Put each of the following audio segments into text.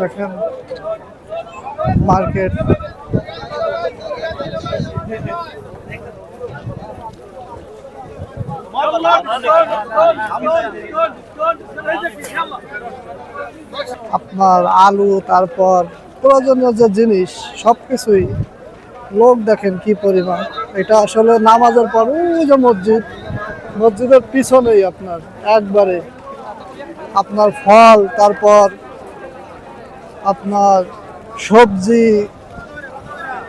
দেখেন মার্কেট আপনার আলু, তারপর প্রয়োজনীয় যে জিনিস সবকিছুই, লোক দেখেন কি পরিমাণ। এটা আসলে নামাজের পর ওই যে মসজিদের পিছনেই আপনার একবারে আপনার ফল, তারপর আপনার সবজি,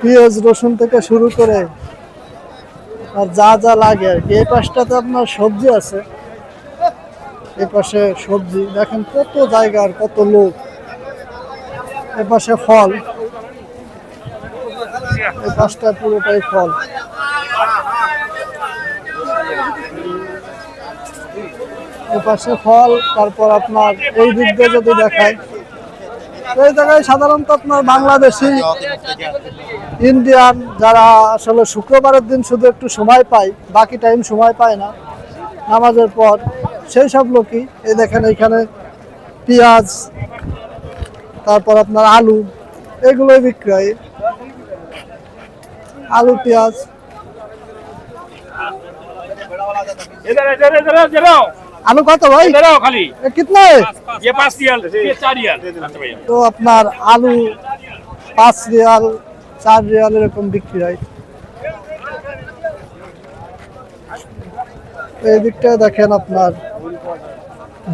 পেঁয়াজ রসুন থেকে শুরু করে আর যা যা লাগে আর কি। এই পাশটাতে আপনার সবজি আছে, এ পাশে সবজি দেখেন কত জায়গার কত লোক। এ পাশে ফল, এই পাশটা পুরোটাই ফল। এ পাশে ফল, তারপর আপনার এই দিক দিয়ে যদি দেখায়, এই জায়গায় সাধারণত আপনার বাংলাদেশি, ইন্ডিয়ান যারা আসলে শুক্রবারের দিন শুধু একটু সময় পায়, বাকি টাইম সময় পায় না নামাজের পর, সেই সব লোকই এই দেখেন এইখানে পেঁয়াজ, তারপর আপনার আলু, এগুলোই বিক্রি হয়। आलू प्याज आलू कत भाई खाली कितना है? ये 5 रियाल, ये 4 रियाल। तो আপনার আলু 5 রিয়াল 4 রিয়াল এরকম বিক্রি হয়। এই দিকটা দেখেন আপনার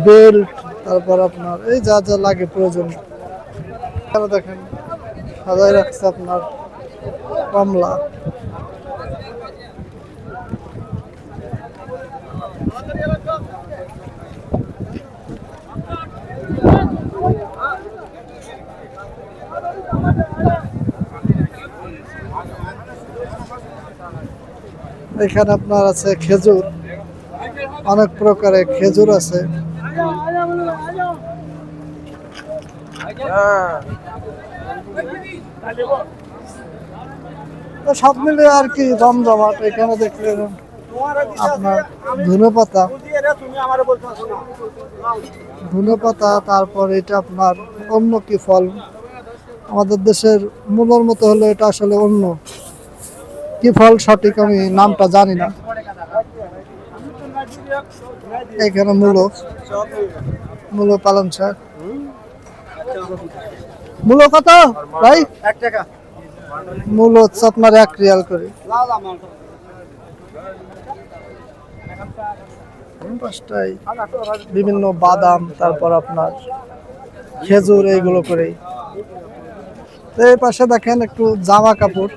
বেল্ট, তারপর আপনার এই যা যা লাগে প্রয়োজন। এখানে দেখেন সাজায় রাখছে আপনার কমলা। এখানে আপনার আছে খেজুর, অনেক প্রকারের খেজুর আছে। সব মিলে আর কি জমজমাট। এখানে দেখলেন আপনার ধনেপাতা, তারপর এটা আপনার অন্য কি ফল, আমাদের দেশের মূলর মতো হলো, এটা আসলে অন্য কি ফল সঠিক আমি নামটা জানি না। এখানে মূলো পালং শাক। মূলো কত ভাই? 1 টাকা। মূলো হচ্ছে আপনার 1 রিয়াল করে। বিভিন্ন বাদাম, তারপর আপনার খেজুর, এইগুলো করেই। এই পাশে দেখেন একটু জামা কাপড়,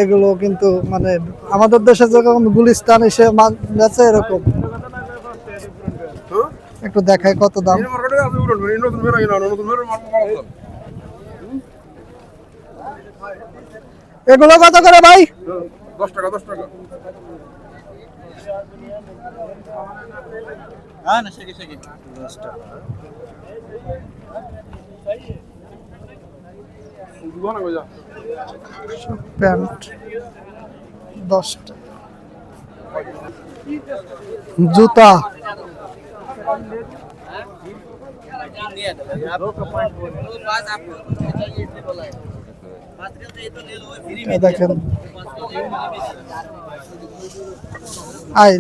এগুলো কিন্তু মানে আমাদের দেশে যেরকম গুলিস্তান এসে বেচে এরকম। একটু দেখায় কত দাম। এগুলো কত করে ভাই? 10 টাকা 10 টাকা। হ্যাঁ না শেখে 10 টাকা। প্যান্ট 10 টাকা। জুতা দেখেন আই